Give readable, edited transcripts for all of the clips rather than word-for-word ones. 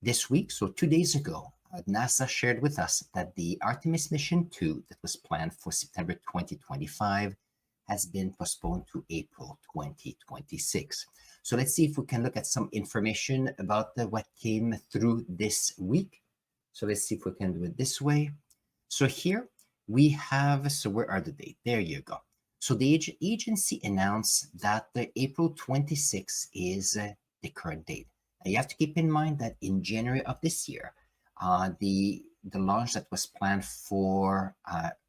this week, so 2 days ago, NASA shared with us that the Artemis mission 2 that was planned for September 2025 has been postponed to April 2026. So let's see if we can look at some information about what came through this week. So let's see if we can do it this way. So here we have, so where are the dates? There you go. So the agency announced that the April 26 is the current date. Now you have to keep in mind that in January of this year, the launch that was planned for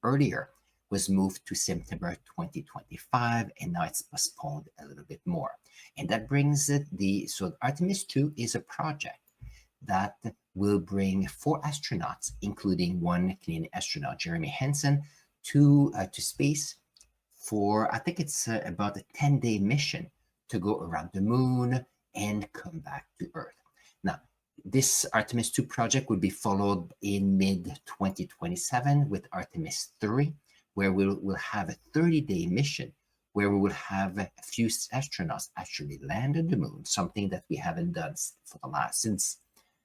earlier was moved to September 2025, and now it's postponed a little bit more. And that brings it so Artemis 2 is a project that will bring 4 astronauts, including one Canadian astronaut, Jeremy Hansen, to space for, I think it's about a 10-day mission to go around the moon and come back to Earth. Now, this Artemis 2 project will be followed in mid-2027 with Artemis 3, where we'll have a 30-day mission where we will have a few astronauts actually land on the moon, something that we haven't done for the last, since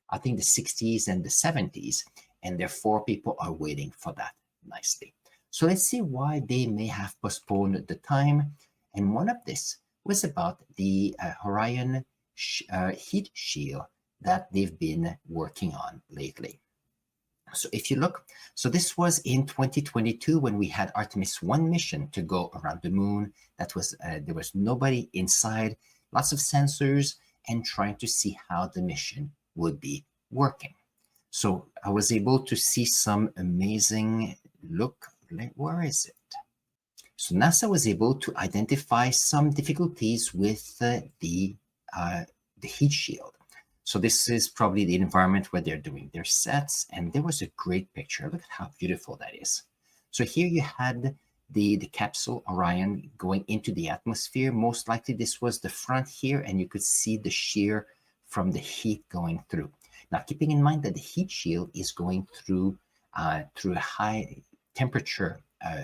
I think the 60s and the 70s, and therefore people are waiting for that nicely. So let's see why they may have postponed the time. And one of this was about the Orion heat shield that they've been working on lately. So if you look, so this was in 2022 when we had Artemis 1 mission to go around the moon. That was, there was nobody inside, lots of sensors, and trying to see how the mission would be working. So I was able to see some amazing, look, where is it? So NASA was able to identify some difficulties with the heat shield. So this is probably the environment where they're doing their sets, and there was a great picture. Look at how beautiful that is. So here you had the capsule Orion going into the atmosphere. Most likely this was the front here, and you could see the shear from the heat going through. Now, keeping in mind that the heat shield is going through a high temperature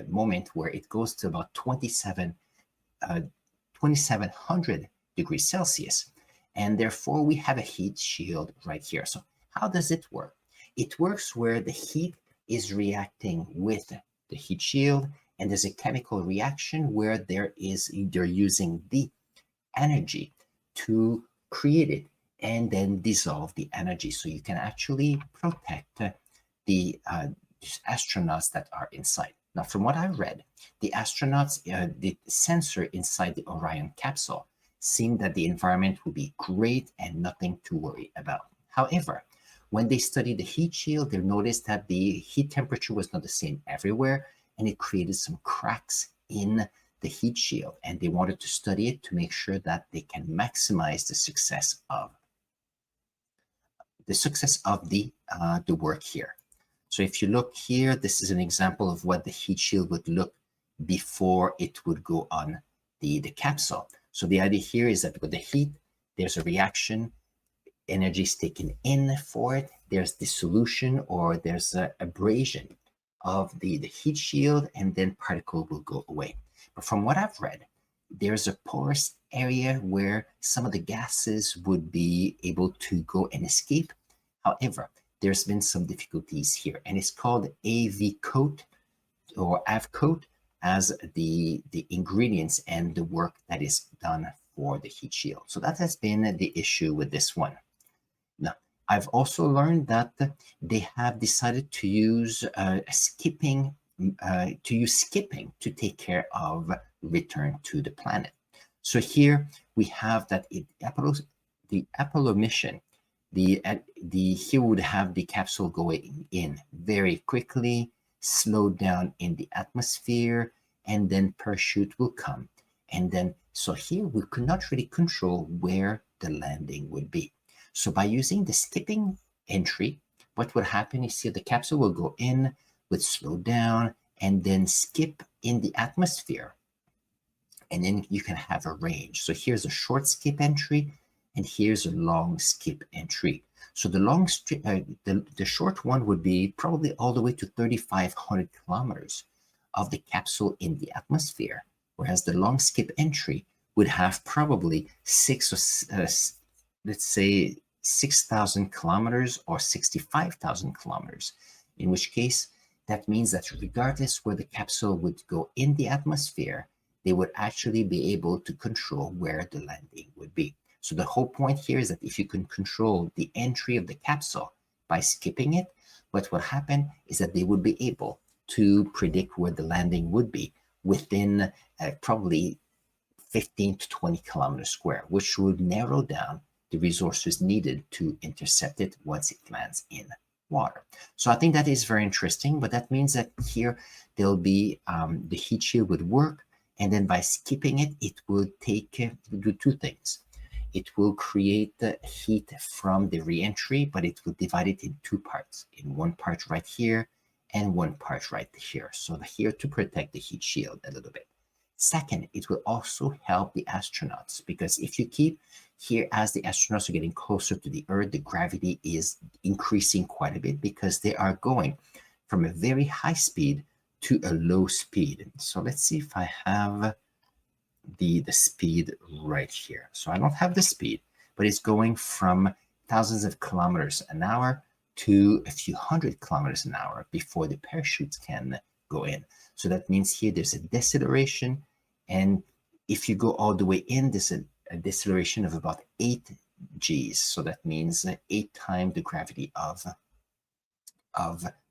moment where it goes to about 2700 degrees Celsius. And therefore, we have a heat shield right here. So how does it work? It works where the heat is reacting with the heat shield, and there's a chemical reaction where they're using the energy to create it and then dissolve the energy. So you can actually protect the astronauts that are inside. Now, from what I read, the astronauts, the sensor inside the Orion capsule seemed that the environment would be great and nothing to worry about. However, when they studied the heat shield, they noticed that the heat temperature was not the same everywhere, and it created some cracks in the heat shield. And they wanted to study it to make sure that they can maximize the success of the work here. So if you look here, this is an example of what the heat shield would look before it would go on the capsule. So the idea here is that with the heat, there's a reaction, energy is taken in for it, there's dissolution or there's a abrasion of the heat shield, and then particle will go away. But from what I've read, there's a porous area where some of the gases would be able to go and escape. However, there's been some difficulties here, and it's called AV coat or AV coat as the ingredients and the work that is done for the heat shield. So that has been the issue with this one. Now, I've also learned that they have decided to use skipping to take care of return to the planet. So here we have that the Apollo mission, here would have the capsule going in very quickly, slowed down in the atmosphere, and then parachute will come. And then, so here we could not really control where the landing would be. So by using the skipping entry, what would happen is here the capsule will go in, would slow down, and then skip in the atmosphere. And then you can have a range. So here's a short skip entry, and here's a long skip entry. So the short one would be probably all the way to 3,500 kilometers of the capsule in the atmosphere, whereas the long skip entry would have probably let's say 6,000 kilometers or 65,000 kilometers, in which case that means that regardless where the capsule would go in the atmosphere, they would actually be able to control where the landing would be. So the whole point here is that if you can control the entry of the capsule by skipping it, what will happen is that they would be able to predict where the landing would be within probably 15 to 20 kilometers square, which would narrow down the resources needed to intercept it once it lands in water. So I think that is very interesting, but that means that here there'll be the heat shield would work, and then by skipping it, it will do two things. It will create the heat from the reentry, but it will divide it in two parts, in one part right here and one part right here. So here to protect the heat shield a little bit. Second, it will also help the astronauts, because if you keep here, as the astronauts are getting closer to the Earth, the gravity is increasing quite a bit because they are going from a very high speed to a low speed. So let's see if I have the speed right here. So I don't have the speed, but it's going from thousands of kilometers an hour to a few hundred kilometers an hour before the parachutes can go in. So that means here there's a deceleration, and if you go all the way in, there's a deceleration of about 8 Gs. So that means 8 times the gravity of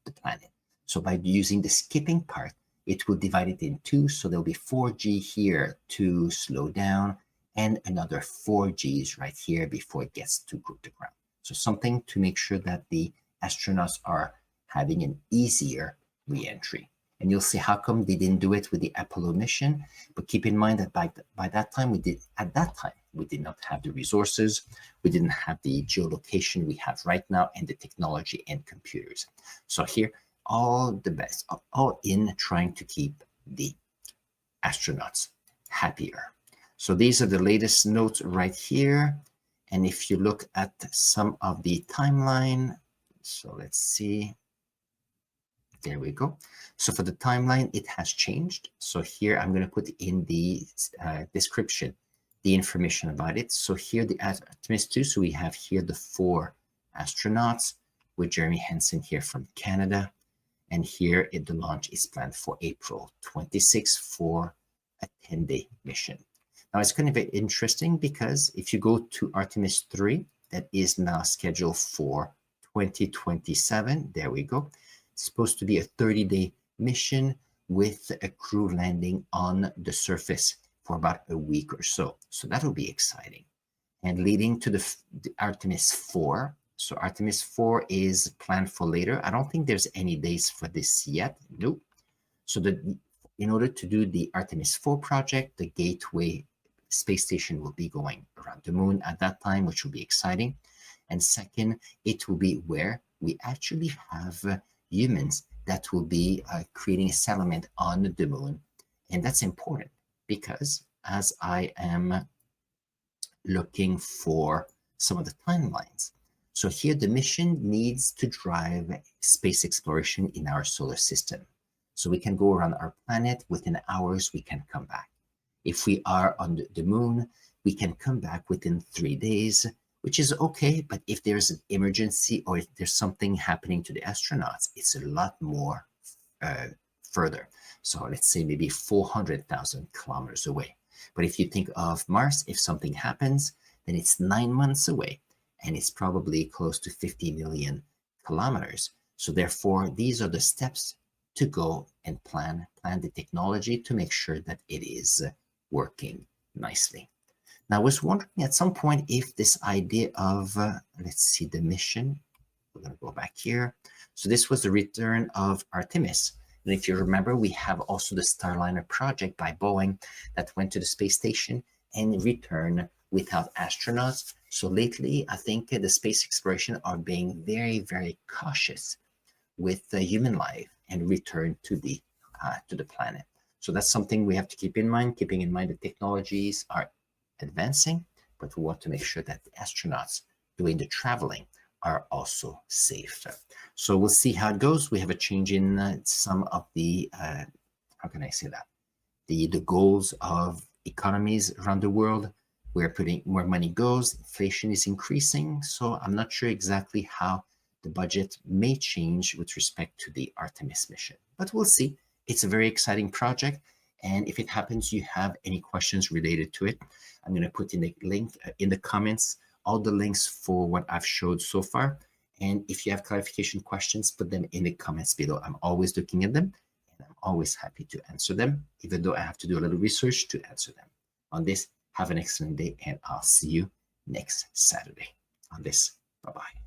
the planet. So by using the skipping part, it will divide it in two. So there'll be 4G here to slow down and another 4Gs right here before it gets to the ground. So something to make sure that the astronauts are having an easier reentry. And you'll see how come they didn't do it with the Apollo mission. But keep in mind that by that time, we did not have the resources. We didn't have the geolocation we have right now and the technology and computers. So here, all the best, all in trying to keep the astronauts happier. So these are the latest notes right here. And if you look at some of the timeline, so let's see. There we go. So for the timeline, it has changed. So here I'm going to put in the description the information about it. So here the Artemis 2, so we have here the 4 astronauts with Jeremy Hansen here from Canada. And here the launch is planned for April 26 for a 10-day mission. Now it's going to be interesting because if you go to Artemis 3, that is now scheduled for 2027. There we go. It's supposed to be a 30-day mission with a crew landing on the surface for about a week or so. So that will be exciting. And leading to the Artemis 4. So Artemis 4 is planned for later. I don't think there's any dates for this yet. Nope. So in order to do the Artemis 4 project, the Gateway space station will be going around the moon at that time, which will be exciting. And second, it will be where we actually have humans that will be creating a settlement on the moon. And that's important because as I am looking for some of the timelines, so here the mission needs to drive space exploration in our solar system. So we can go around our planet within hours, we can come back. If we are on the moon, we can come back within 3 days, which is okay. But if there's an emergency or if there's something happening to the astronauts, it's a lot more further. So let's say maybe 400,000 kilometers away. But if you think of Mars, if something happens, then it's 9 months away. And it's probably close to 50 million kilometers. So therefore, these are the steps to go and plan the technology to make sure that it is working nicely. Now, I was wondering at some point if this idea of, let's see, the mission, we're going to go back here. So this was the return of Artemis. And if you remember, we have also the Starliner project by Boeing that went to the space station and returned without astronauts. So lately, I think the space exploration are being very, very cautious with human life and return to the planet. So that's something we have to keep in mind, keeping in mind the technologies are advancing, but we want to make sure that the astronauts doing the traveling are also safe. So we'll see how it goes. We have a change in some of the, how can I say that? The goals of economies around the world. where putting more money goes. Inflation is increasing, so I'm not sure exactly how the budget may change with respect to the Artemis mission, but we'll see. It's a very exciting project, and if it happens you have any questions related to it, I'm going to put in the link in the comments, all the links for what I've showed so far. And if you have clarification questions, put them in the comments below. I'm always looking at them, and I'm always happy to answer them, even though I have to do a little research to answer them. On this, have an excellent day, and I'll see you next Saturday on this. Bye-bye.